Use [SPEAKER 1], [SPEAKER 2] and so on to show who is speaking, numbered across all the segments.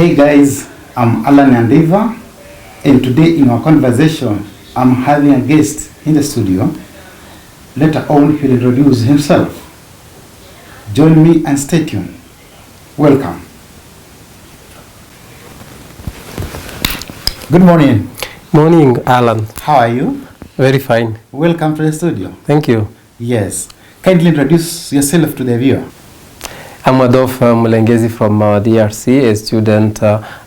[SPEAKER 1] Hey guys, I'm Alan Andiva, and today in our conversation, I'm having a guest in the studio. Later on, he'll introduce himself. Join me and stay tuned. Welcome. Good morning.
[SPEAKER 2] Morning, Alan.
[SPEAKER 1] How are you?
[SPEAKER 2] Very fine.
[SPEAKER 1] Welcome to the studio.
[SPEAKER 2] Thank you.
[SPEAKER 1] Yes. Kindly introduce yourself to the viewer.
[SPEAKER 2] I'm Adolf Mulengezi from DRC, a student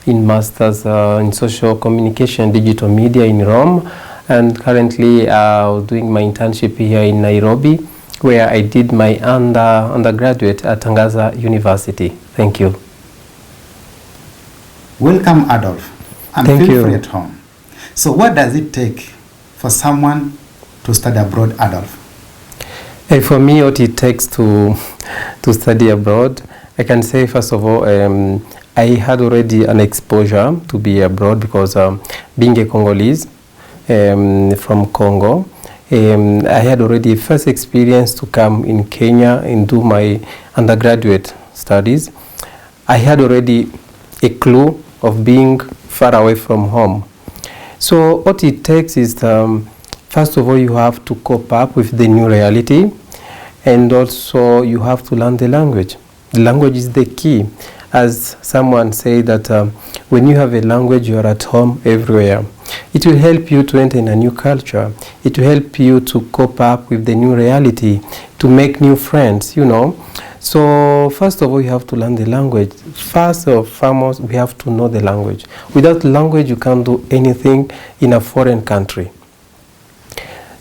[SPEAKER 2] in Masters in Social Communication and Digital Media in Rome, and currently doing my internship here in Nairobi, where I did my undergraduate at Tangaza University. Thank you.
[SPEAKER 1] Welcome, Adolf. And
[SPEAKER 2] Thank
[SPEAKER 1] feel
[SPEAKER 2] you.
[SPEAKER 1] free at home. So what does it take for someone to study abroad, Adolf?
[SPEAKER 2] For me, what it takes to study abroad, I can say first of all, I had already an exposure to be abroad because being a Congolese from Congo, I had already first experience to come in Kenya and do my undergraduate studies. I had already a clue of being far away from home. So what it takes is, first of all, you have to cope up with the new reality, and also you have to learn the language. The language is the key. As someone said that when you have a language, you are at home everywhere. It will help you to enter in a new culture. It will help you to cope up with the new reality, to make new friends, you know. So first of all, you have to learn the language. First and foremost, we have to know the language. Without language, you can't do anything in a foreign country.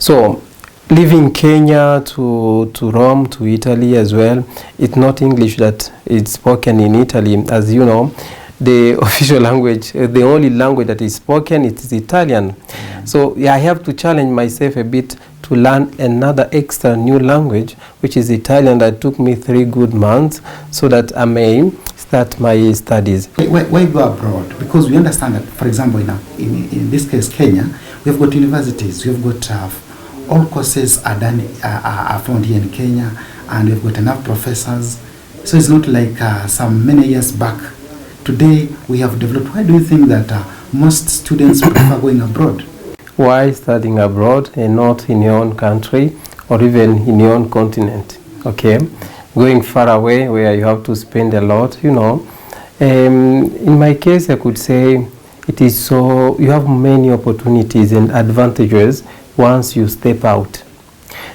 [SPEAKER 2] So leaving Kenya to Rome, to Italy as well, it's not English that is spoken in Italy. As you know, the official language, the only language that is spoken, it is Italian. So I have to challenge myself a bit to learn another extra new language, which is Italian. That took me 3 good months so that I may start my studies.
[SPEAKER 1] Why go abroad? Because we understand that, for example, in this case, Kenya, we've got universities, we've got all courses are found here in Kenya, and we've got enough professors. So it's not like some many years back. Today we have developed. Why do you think that most students prefer going abroad?
[SPEAKER 2] Why studying abroad and not in your own country or even in your own continent? Okay, going far away where you have to spend a lot, you know. In my case, I could say it is so you have many opportunities and advantages once you step out,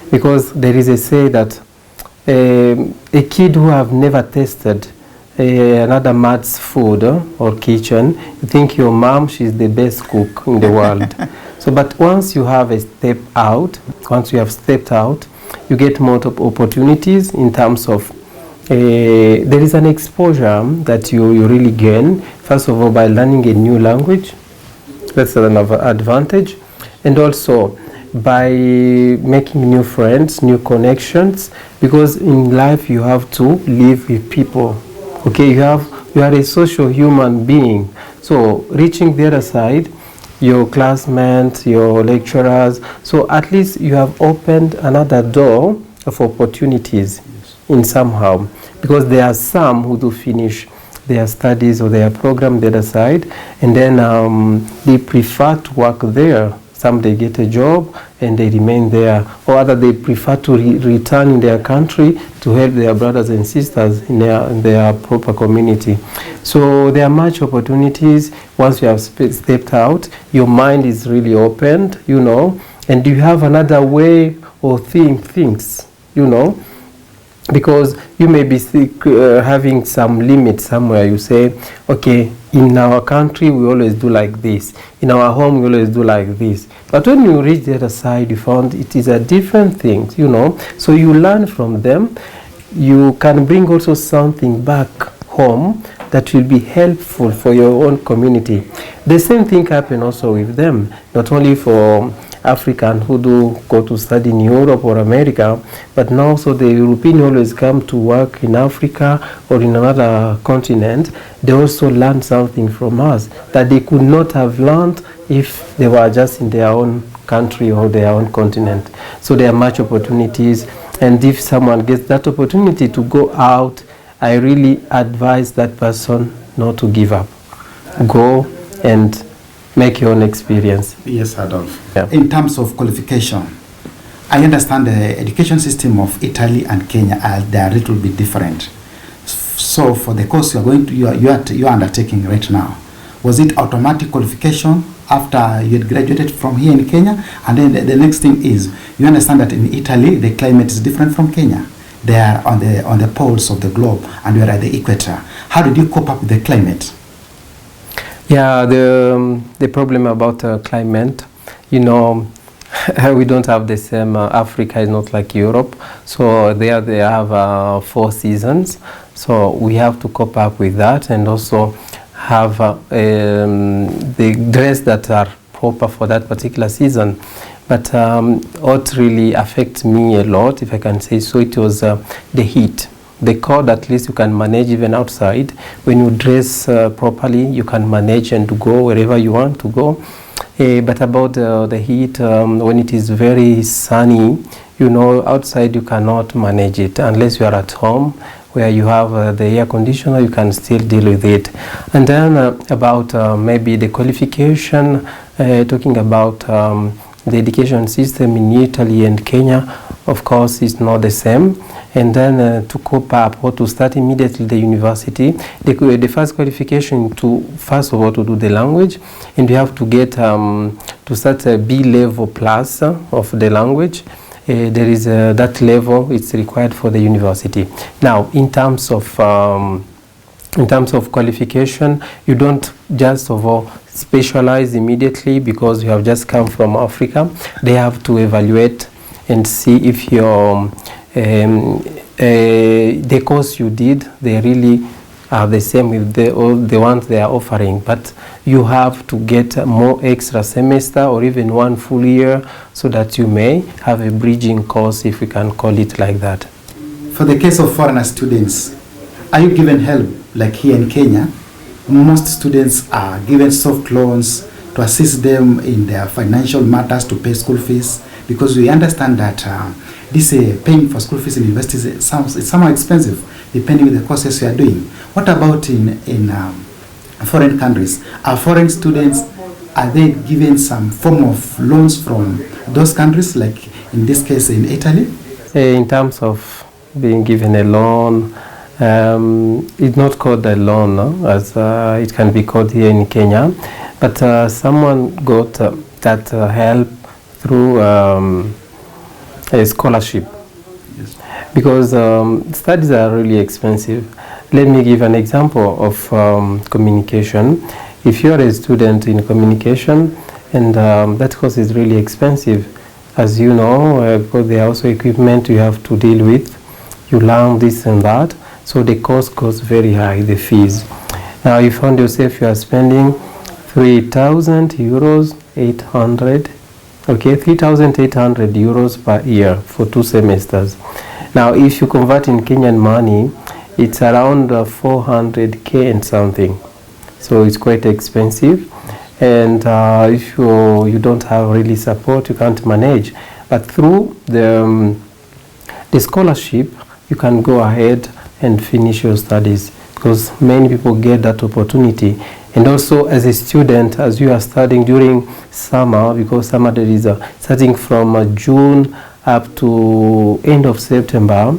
[SPEAKER 2] because there is a say that a kid who have never tasted another man's food or kitchen, you think your mom, she's the best cook in the world. So, but once you have stepped out, you get more opportunities in terms of there is an exposure that you really gain. First of all, by learning a new language, that's another advantage, and also by making new friends, new connections, because in life you have to live with people. Okay, you are a social human being. So reaching the other side, your classmates, your lecturers, so at least you have opened another door of opportunities in somehow, because there are some who do finish their studies or their program the other side, and then they prefer to work there. Some they get a job and they remain there, or other they prefer to return in their country to help their brothers and sisters in their proper community. So there are much opportunities. Once you have stepped out, your mind is really opened, you know, and you have another way of things, you know, because you may be having some limit somewhere. You say, okay, in our country we always do like this, in our home we always do like this, but when you reach the other side, you found it is a different thing, you know. So you learn from them. You can bring also something back home that will be helpful for your own community. The same thing happen also with them, not only for African who do go to study in Europe or America, but now also the European always come to work in Africa or in another continent. They also learn something from us that they could not have learned if they were just in their own country or their own continent. So there are much opportunities, and if someone gets that opportunity to go out, I really advise that person not to give up. go and make your own experience.
[SPEAKER 1] Yes, Adolf.
[SPEAKER 2] Yeah.
[SPEAKER 1] In terms of qualification, I understand the education system of Italy and Kenya they are a little bit different. So for the course you are undertaking right now, was it automatic qualification after you had graduated from here in Kenya? And then the next thing is, you understand that in Italy the climate is different from Kenya. They are on the poles of the globe, and we are at the equator. How did you cope up with the climate?
[SPEAKER 2] Yeah, the problem about climate, we don't have the same. Africa is not like Europe, so they have 4 seasons. So we have to cope up with that, and also have the dress that are proper for that particular season. But what really affects me a lot, if I can say so, it was the heat. The cold, at least you can manage even outside. When you dress properly, you can manage and to go wherever you want to go. But about the heat, when it is very sunny, outside you cannot manage it unless you are at home where you have the air conditioner. You can still deal with it. And then about maybe the qualification, talking about the education system in Italy and Kenya, of course, is not the same. And then to cope up or to start immediately the university, the first qualification first of all to do the language, and you have to get to start a B level plus of the language. There is that level, it's required for the university. Now, in terms of qualification, you don't just of all specialize immediately because you have just come from Africa. They have to evaluate and see if your the course you did, they really are the same with the ones they are offering, but you have to get more extra semester or even 1 full year so that you may have a bridging course, if we can call it like that.
[SPEAKER 1] For the case of foreigner students, are you given help like here in Kenya? Most students are given soft loans to assist them in their financial matters to pay school fees, because we understand that this paying for school fees in universities it's somehow expensive depending on the courses you are doing. What about in foreign countries? Are foreign students, are they given some form of loans from those countries, like in this case in Italy?
[SPEAKER 2] In terms of being given a loan, it's not called a loan, no? As it can be called here in Kenya, but someone got that help through a scholarship.
[SPEAKER 1] Yes.
[SPEAKER 2] Because studies are really expensive. Let me give an example of communication. If you are a student in communication, and that course is really expensive, as you know, because there are also equipment you have to deal with, you learn this and that, so the cost goes very high, the fees. Now you found yourself you are spending 3,000 euros, 800, okay, 3,800 euros per year for 2 semesters. Now if you convert in Kenyan money, it's around 400k and something, so it's quite expensive. And if you don't have really support, you can't manage. But through the scholarship, you can go ahead and finish your studies, because many people get that opportunity. And also as a student, as you are studying during summer, because summer there is starting from June up to end of September,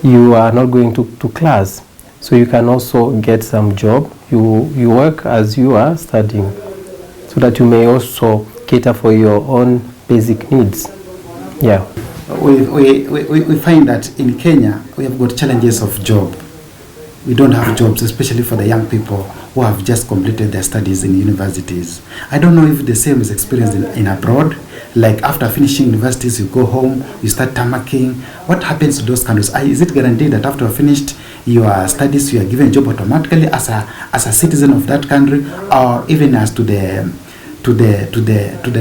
[SPEAKER 2] you are not going to class. So you can also get some job. You work as you are studying, so that you may also cater for your own basic needs. Yeah.
[SPEAKER 1] We find that in Kenya we have got challenges of job. We don't have jobs, especially for the young people who have just completed their studies in universities. I don't know if the same is experienced in abroad. Like after finishing universities, you go home, you start tamarking. What happens to those countries? Is it guaranteed that after you finished your studies, you are given a job automatically as a citizen of that country, or even as to the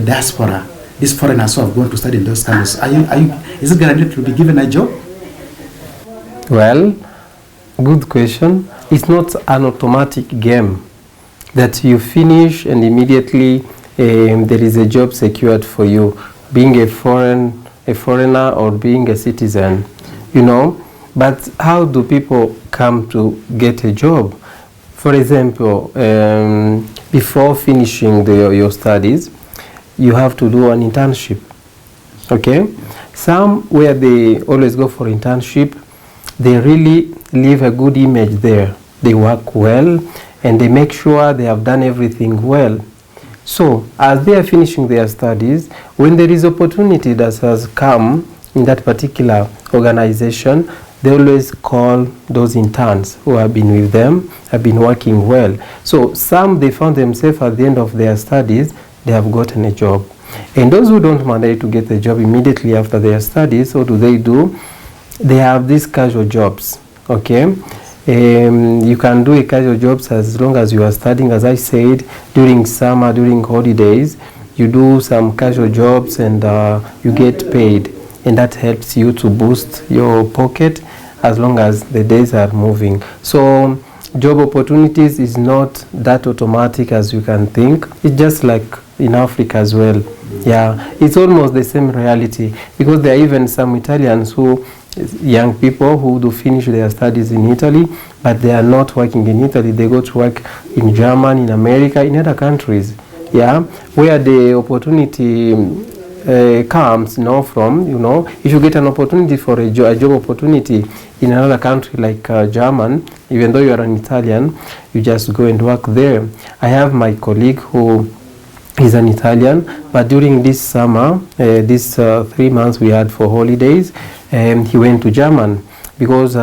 [SPEAKER 1] diaspora, these foreigners who have gone to study in those countries? Is it guaranteed to be given a job?
[SPEAKER 2] Well, good question. It's not an automatic game that you finish and immediately there is a job secured for you, being a foreigner or being a citizen, But how do people come to get a job? For example, before finishing your studies, you have to do an internship. Okay? Some where they always go for internship, they really leave a good image there. They work well and they make sure they have done everything well. So, as they are finishing their studies, when there is opportunity that has come in that particular organization, they always call those interns who have been with them, have been working well. So, some they found themselves at the end of their studies, they have gotten a job. And those who don't manage to get a job immediately after their studies, what do? They have these casual jobs, okay? You can do a casual jobs as long as you are studying. As I said, during summer, during holidays, you do some casual jobs and you get paid, and that helps you to boost your pocket as long as the days are moving. So job opportunities is not that automatic as you can think. It's just like in Africa as well. Yeah, it's almost the same reality, because there are even some Italians who, young people who do finish their studies in Italy, but they are not working in Italy. They go to work in Germany, in America, in other countries. Yeah, where the opportunity comes, from, if you get an opportunity for a job opportunity in another country like German, even though you are an Italian, you just go and work there. I have my colleague who is an Italian, but during this summer, these 3 months we had for holidays, he went to German because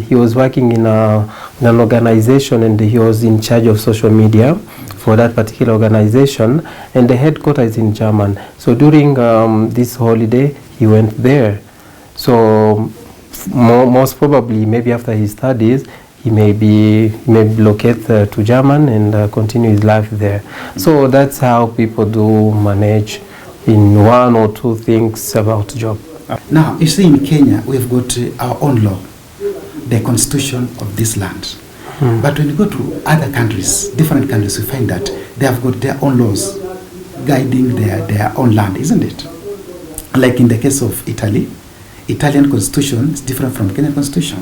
[SPEAKER 2] he was working in an organization, and he was in charge of social media for that particular organization, and the headquarters is in German. So during this holiday, he went there. So most probably, maybe after his studies, he may locate to German and continue his life there. So that's how people do manage in one or two things about job.
[SPEAKER 1] Now, you see, in Kenya, we've got our own law, the constitution of this land. But when you go to other countries, different countries, you find that they have got their own laws guiding their own land, isn't it? Like in the case of Italy, Italian constitution is different from Kenyan constitution.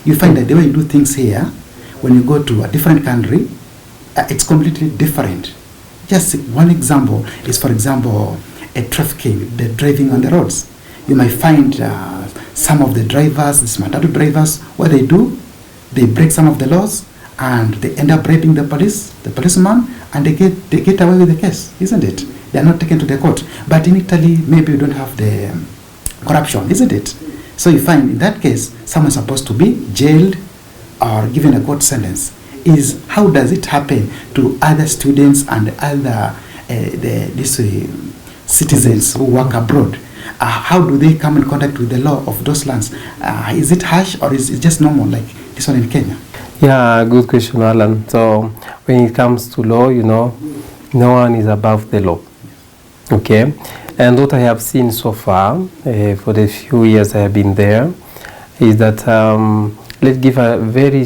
[SPEAKER 1] You find that the way you do things here, when you go to a different country, it's completely different. Just one example is, for example, a trafficking, the driving on the roads. You might find some of the drivers, the matatu drivers, what they do, they break some of the laws and they end up raping the policeman, and they get away with the case, isn't it? They are not taken to the court. But in Italy, maybe you don't have the corruption, isn't it? So you find in that case, someone is supposed to be jailed or given a court sentence. How does it happen to other students and other citizens who work abroad? How do they come in contact with the law of those lands? Is it harsh, or is it just normal like this one in Kenya?
[SPEAKER 2] Yeah, good question, Alan. So when it comes to law, no one is above the law. Okay? And what I have seen so far, for the few years I have been there, is that let's give a very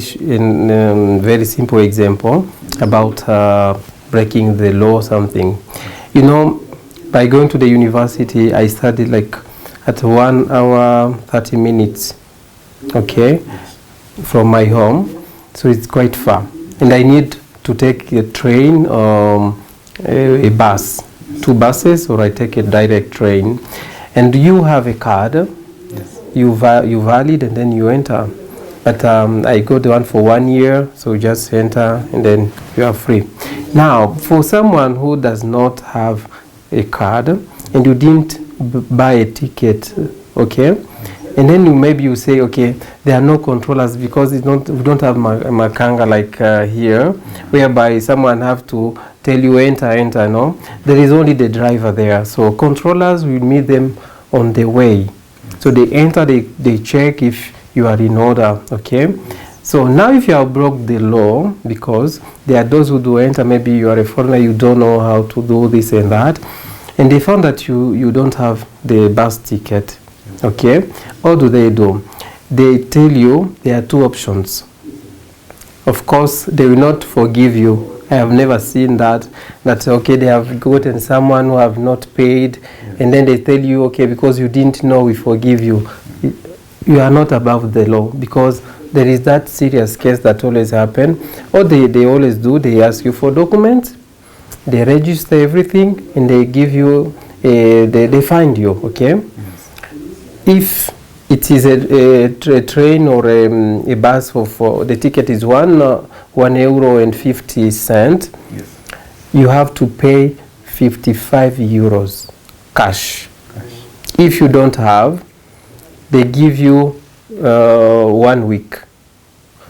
[SPEAKER 2] simple example about breaking the law or something. By going to the university, I studied like at 1 hour 30 minutes, okay, from my home. So it's quite far. And I need to take a train or a bus, 2 buses, or I take a direct train. And you have a card, yes. you valid, and then you enter. But I got the one for 1 year, so just enter and then you are free. Now, for someone who does not have a card and you didn't buy a ticket, okay, and then maybe you say, okay, there are no controllers because we don't have makanga like here, whereby someone have to tell you enter, no? There is only the driver there, so controllers will meet them on the way. So they enter, they check if you are in order, okay? So now if you have broke the law, because there are those who do enter, maybe you are a foreigner, you don't know how to do this and that, and they found that you don't have the bus ticket, okay? What do? They tell you there are 2 options. Of course, they will not forgive you. I have never seen that okay, they have gotten someone who have not paid, and then they tell you, okay, because you didn't know, we forgive you. you are not above the law, because there is that serious case that always happen. What they always do, they ask you for documents, they register everything, and they give you, they find you, okay? Yes. If it is a train or a bus for the ticket is €1.50, yes, you have to pay €55 cash. If you don't have, they give you 1 week.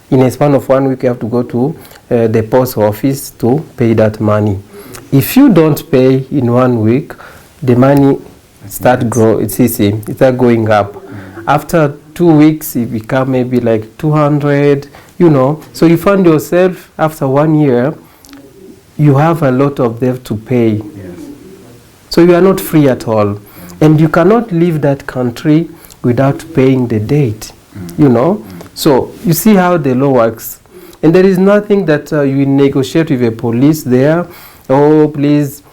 [SPEAKER 2] In a span of 1 week, you have to go to the post office to pay that money. If you don't pay in 1 week, the money start going up. After 2 weeks, it become maybe like 200, you know. So you find yourself after 1 year, you have a lot of debt to pay. Yes. So you are not free at all. And you cannot leave that country without paying the debt, you know. So you see how the law works. And there is nothing that you negotiate with the police there. Oh, please,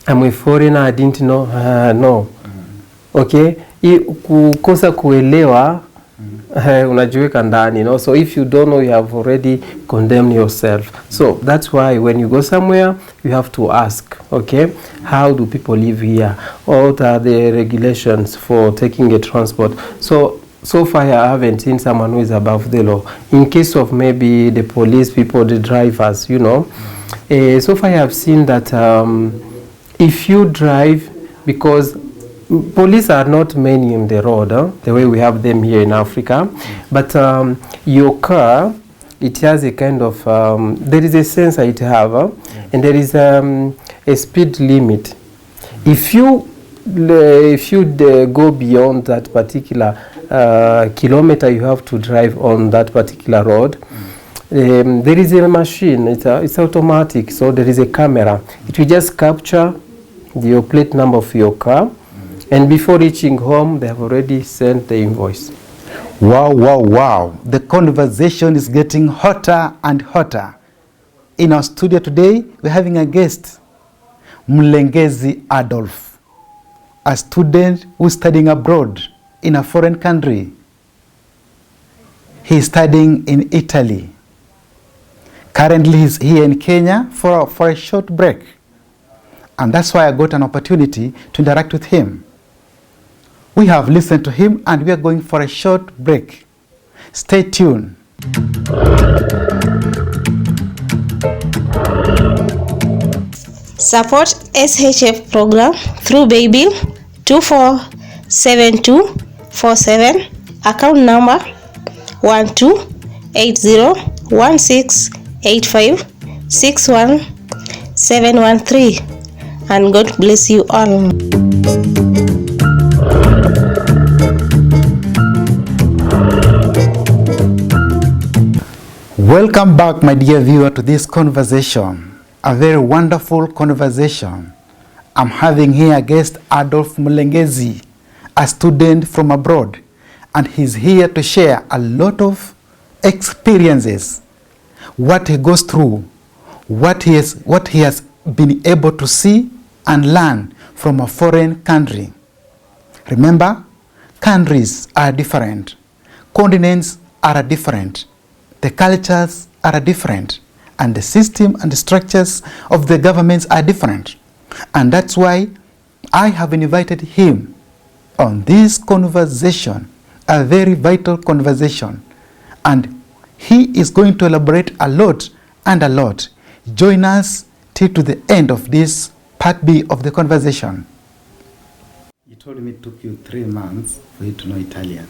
[SPEAKER 2] I'm a foreigner, I didn't know. No. Okay? Kukosa kuelewa, unajiweka ndani, you know. So if you don't know, you have already condemned yourself. So that's why when you go somewhere, you have to ask, okay, how do people live here? What are the regulations for taking a transport? So far I haven't seen someone who is above the law. In case of maybe the police people, the drivers, you know, so far I have seen that if you drive, because police are not many in the road, the way we have them here in Africa, but your car, it has a kind of, there is a sensor it have, and there is a speed limit. If you go beyond that particular kilometer you have to drive on that particular road, there is a machine, it's automatic, so there is a camera. It will just capture your plate number of your car, and before reaching home, they have already sent the invoice.
[SPEAKER 1] Wow, wow, wow. The conversation is getting hotter and hotter. In our studio today, we're having a guest, Mlengezi Adolf, a student who's studying abroad in a foreign country. He's studying in Italy. Currently, he's here in Kenya for a short break. And that's why I got an opportunity to interact with him. We have listened to him and we are going for a short break. Stay tuned.
[SPEAKER 3] Support SHF program through Baybill 247247, account number 12801685617113, and God bless you all.
[SPEAKER 1] Welcome back, my dear viewer, to this conversation. A very wonderful conversation. I'm having here a guest, Adolf Mlengezi, a student from abroad, and he's here to share a lot of experiences, what he goes through, what he has been able to see and learn from a foreign country. Remember, countries are different, continents are different, the cultures are different, and the system and the structures of the governments are different. And that's why I have invited him on this conversation, a very vital conversation. And he is going to elaborate a lot and a lot. Join us till to the end of this part B of the conversation. You told me it took you 3 months for you to know Italian.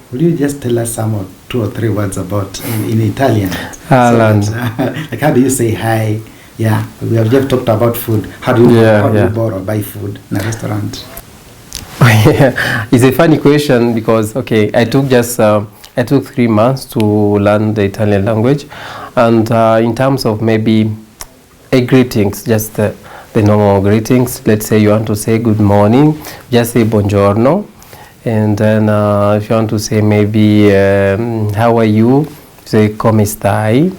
[SPEAKER 1] Will you just tell us some 2 or 3 words about in Italian? Like how do you say hi? Yeah, we have just talked about food. How do you borrow or buy food in a restaurant?
[SPEAKER 2] It's a funny question because I took 3 months to learn the Italian language, and in terms of maybe greetings, just the normal greetings. Let's say you want to say good morning, just say buongiorno. And then if you want to say maybe how are you, say come stai.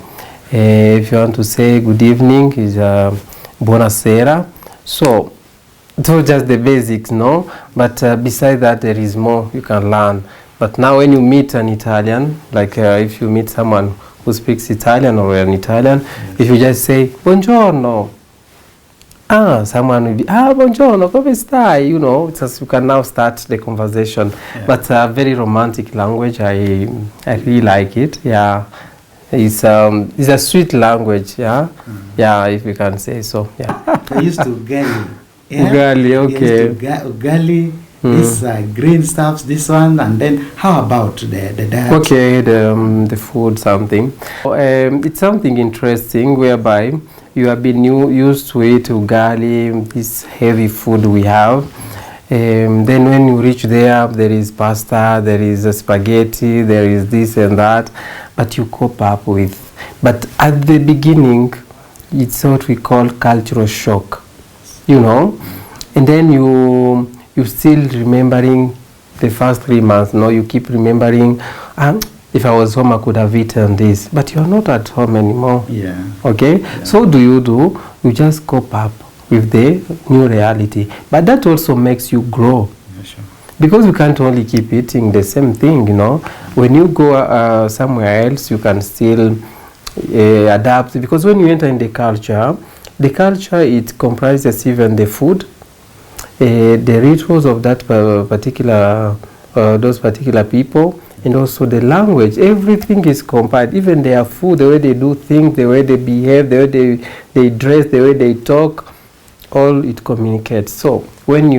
[SPEAKER 2] If you want to say good evening, is buonasera. So those are just the basics, no? But besides that, there is more you can learn. But now when you meet an Italian, like if you meet someone who speaks Italian or an Italian, if you just say, buongiorno, someone will be, buongiorno, come stai? You know, just you can now start the conversation.
[SPEAKER 1] Yeah.
[SPEAKER 2] But a very romantic language. I really like it. Yeah, it's a sweet language. Yeah, yeah, if you can say so. Yeah.
[SPEAKER 1] I used to ugali. Yeah?
[SPEAKER 2] Ugali, okay.
[SPEAKER 1] Ugali. This green stuffs, this one, and then how about the diet?
[SPEAKER 2] Okay, the food something. It's something interesting whereby you have been used to eat ugali, this heavy food we have. Then when you reach there is pasta, there is a spaghetti, there is this and that, but you cope up with. But at the beginning, it's what we call cultural shock, you know, and then you still remembering the first 3 months. No, you keep remembering, if I was home, I could have eaten this. But you're not at home anymore.
[SPEAKER 1] Yeah.
[SPEAKER 2] Okay? Yeah. So you just cope up with the new reality. But that also makes you grow.
[SPEAKER 1] Yeah, sure.
[SPEAKER 2] Because you can't only keep eating the same thing, you know. When you go somewhere else, you can still adapt. Because when you enter in the culture, it comprises even the food, the rituals of that those particular people, and also the language. Everything is compiled. Even their food, the way they do things, the way they behave, the way they dress, the way they talk, all it communicates. So when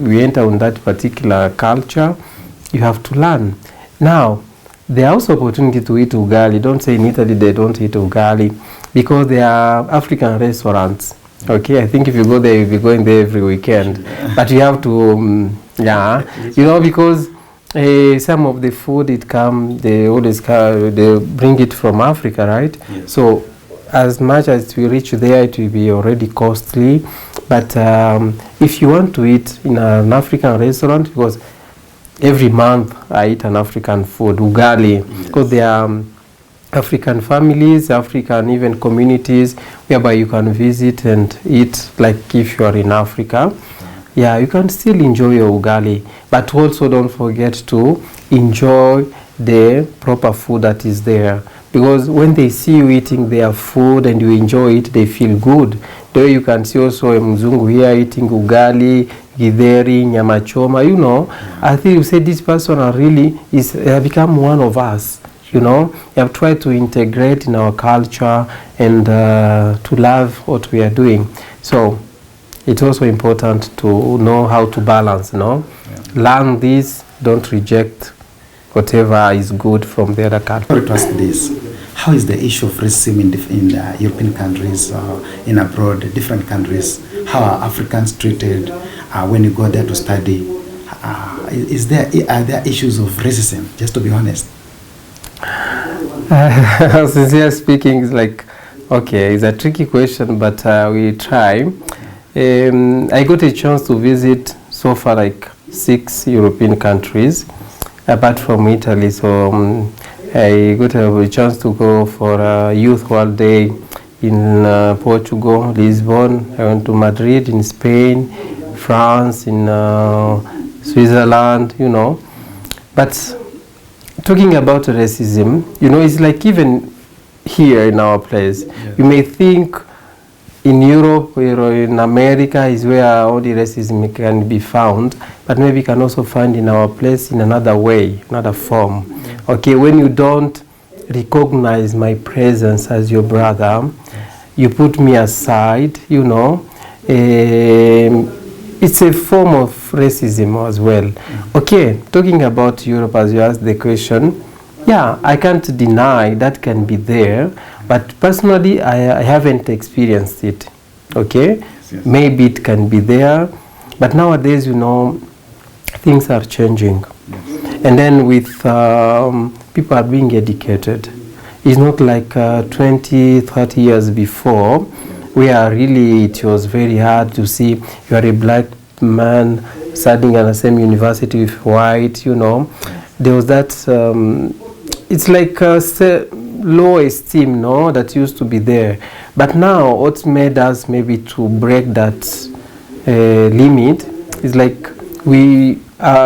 [SPEAKER 2] we enter on that particular culture, you have to learn. Now, there are also opportunity to eat ugali. Don't say in Italy they don't eat ugali, because there are African restaurants. Okay, I think if you go there, you'll be going there every weekend. But you have to, you know, because some of the food they bring it from Africa, right?
[SPEAKER 1] Yes.
[SPEAKER 2] So as much as we reach there, it will be already costly. But if you want to eat in an African restaurant, because every month I eat an African food, ugali, because there are African families, African even communities whereby you can visit and eat like if you are in Africa. Yeah, you can still enjoy your ugali, but also don't forget to enjoy the proper food that is there. Because when they see you eating their food and you enjoy it, they feel good. There you can see also a Mzungu here eating ugali, githeri, nyama choma, you know. I think you say this person has become one of us. You know, we have tried to integrate in our culture and to love what we are doing. So it's also important to know how to balance, you know. Yeah. Learn this, don't reject whatever is good from the other culture.
[SPEAKER 1] Sorry to ask this. How is the issue of racism in European countries, in abroad, different countries? How are Africans treated when you go there to study? Are there issues of racism, just to be honest?
[SPEAKER 2] Sincere speaking, is like, okay, it's a tricky question, but we try. I got a chance to visit so far like 6 European countries, apart from Italy. So I got a chance to go for a Youth World Day in Portugal, Lisbon. I went to Madrid in Spain, France, in Switzerland, you know. But talking about racism, you know, it's like even here in our place, you may think in Europe or in America is where all the racism can be found, but maybe you can also find in our place in another way, another form. Okay, when you don't recognize my presence as your brother, you put me aside, you know, it's a form of racism as well. Okay, talking about Europe as you asked the question, yeah, I can't deny that can be there, but personally I haven't experienced it. Okay, yes. Maybe it can be there, but nowadays, you know, things are changing. Yes. And then with people are being educated. It's not like 20, 30 years before, where really it was very hard to see you are a black man studying at the same university with white, you know. There was that, it's like low esteem, no, that used to be there. But now what's made us maybe to break that limit is like we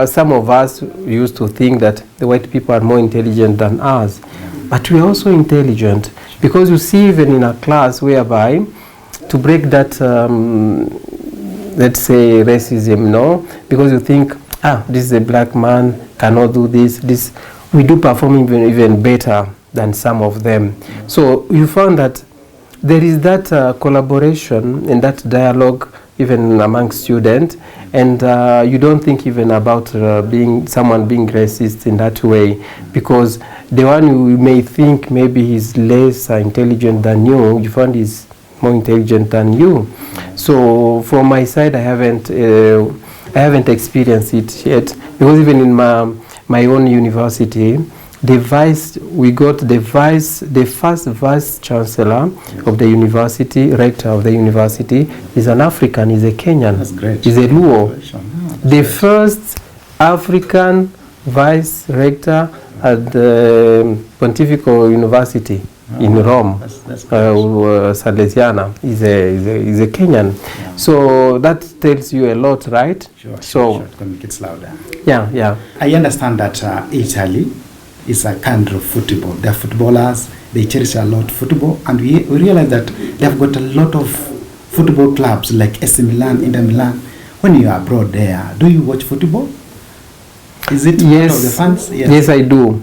[SPEAKER 2] some of us used to think that the white people are more intelligent than us, but we are also intelligent, because you see, even in a class whereby to break that, let's say, racism, no, because you think, this is a black man, cannot do this, we do perform even better than some of them. So you found that there is that collaboration and that dialogue even among students, and you don't think even about someone being racist in that way, because the one you may think maybe he's less intelligent than you find he's more intelligent than you. So from my side, I haven't experienced it yet, because even in my own university, the first vice chancellor of the university, rector of the university, is an African, is a Kenyan.
[SPEAKER 1] That's great.
[SPEAKER 2] Is a Luo. The
[SPEAKER 1] Great.
[SPEAKER 2] first African vice rector at the Pontifical University in Rome,
[SPEAKER 1] That's great.
[SPEAKER 2] Salesiana, is a Kenyan.
[SPEAKER 1] Yeah.
[SPEAKER 2] So that tells you a lot, right?
[SPEAKER 1] Sure. Can make it louder.
[SPEAKER 2] Yeah.
[SPEAKER 1] I understand that Italy is a country of football. They are footballers. They cherish a lot football, and we realize that they have got a lot of football clubs like AC Milan, Inter Milan. When you are abroad there, do you watch football? Is it part of the fans?
[SPEAKER 2] Yes, I do.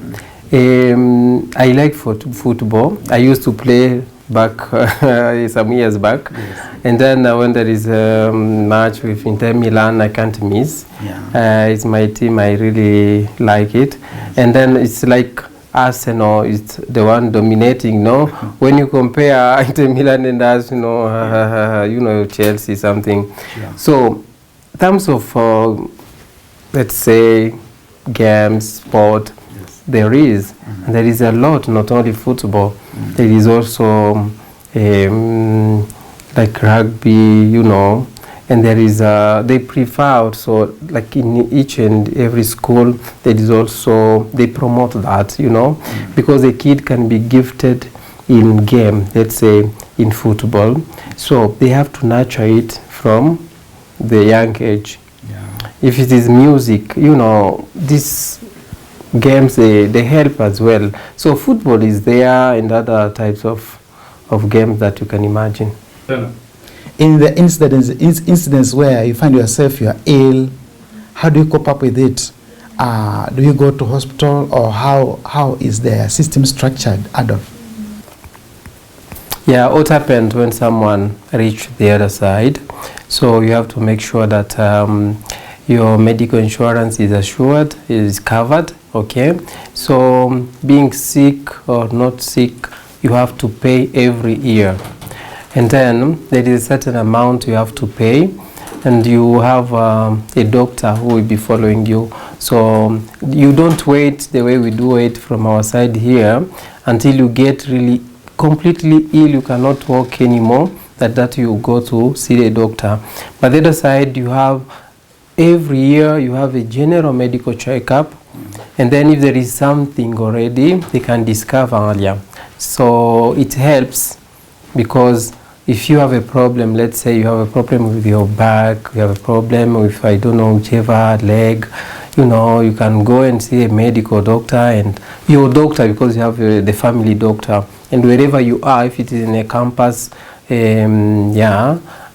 [SPEAKER 2] I like football. I used to play back some years back, and then when there is a match with Inter Milan, I can't miss. It's my team. I really like it, and then it's like Arsenal is the one dominating. No, when you compare Inter Milan and us, Chelsea something. So, in terms of let's say games, sport, there is a lot. Not only football, there is also like rugby, and there is they prefer also, like in each and every school, there is also, they promote that, because a kid can be gifted in game, let's say in football, so they have to nurture it from the young age. If it is music, these games, they help as well. So football is there, and other types of games that you can imagine.
[SPEAKER 1] In the incidents where you find yourself, you are ill, how do you cope up with it? Do you go to hospital, or how is the system structured, Adolf?
[SPEAKER 2] Yeah, what happened when someone reached the other side? So you have to make sure that your medical insurance is assured, is covered, okay? So being sick or not sick, you have to pay every year. And then there is a certain amount you have to pay, and you have a doctor who will be following you. So you don't wait the way we do it from our side here until you get really completely ill, you cannot walk anymore, that you go to see a doctor. But the other side, you have every year you have a general medical checkup, and then if there is something already, they can discover earlier. So it helps, because if you have a problem, let's say you have a problem with your back, you have a problem with, I don't know, whichever leg, you can go and see a medical doctor, and your doctor, because you have the family doctor, and wherever you are, if it is in a campus,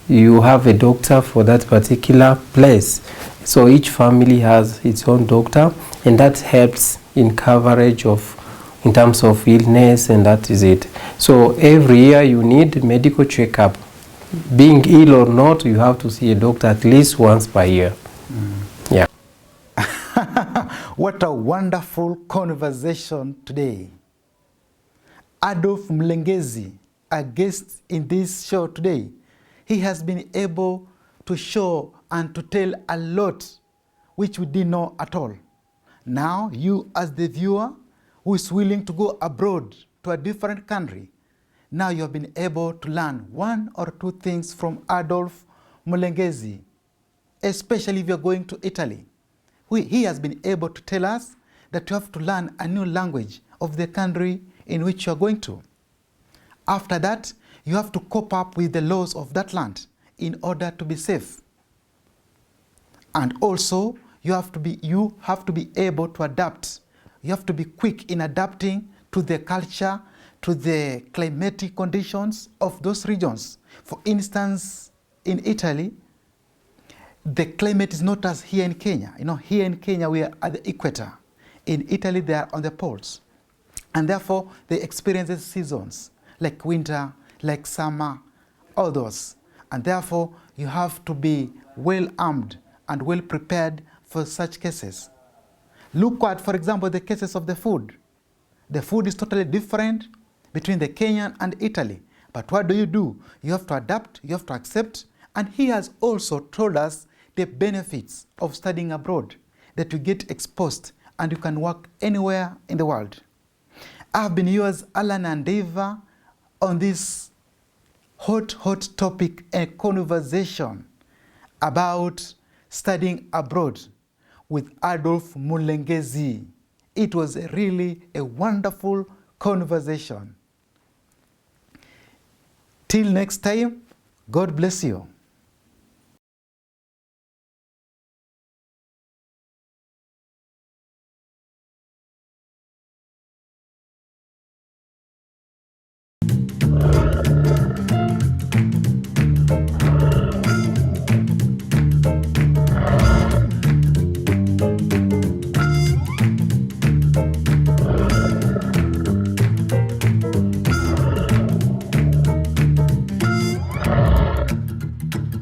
[SPEAKER 2] you have a doctor for that particular place. So each family has its own doctor, and that helps in coverage in terms of illness, and that is it. So every year you need medical checkup. Being ill or not, you have to see a doctor at least once per year. Yeah.
[SPEAKER 1] What a wonderful conversation today. Adolf Mlengezi, a guest in this show today, he has been able to show and to tell a lot which we didn't know at all. Now, you as the viewer who is willing to go abroad to a different country, now you have been able to learn one or two things from Adolf Mlengezi, especially if you're going to Italy. He has been able to tell us that you have to learn a new language of the country in which you're going to. After that, you have to cope up with the laws of that land in order to be safe. And also, you have to be able to adapt. You have to be quick in adapting to the culture, to the climatic conditions of those regions. For instance, in Italy, the climate is not as here in Kenya. Here in Kenya, we are at the equator. In Italy, they are on the poles. And therefore, they experience the seasons, like winter, like summer, all those. And therefore, you have to be well armed and well prepared for such cases. Look at, for example, the cases of the food. The food is totally different between the Kenyan and Italy. But what do? You have to adapt, you have to accept. And he has also told us the benefits of studying abroad, that you get exposed and you can work anywhere in the world. I've been yours, Alan and Eva, on this hot topic, a conversation about studying abroad with Adolf Mulengezi. It was really a wonderful conversation. Till next time, God bless you.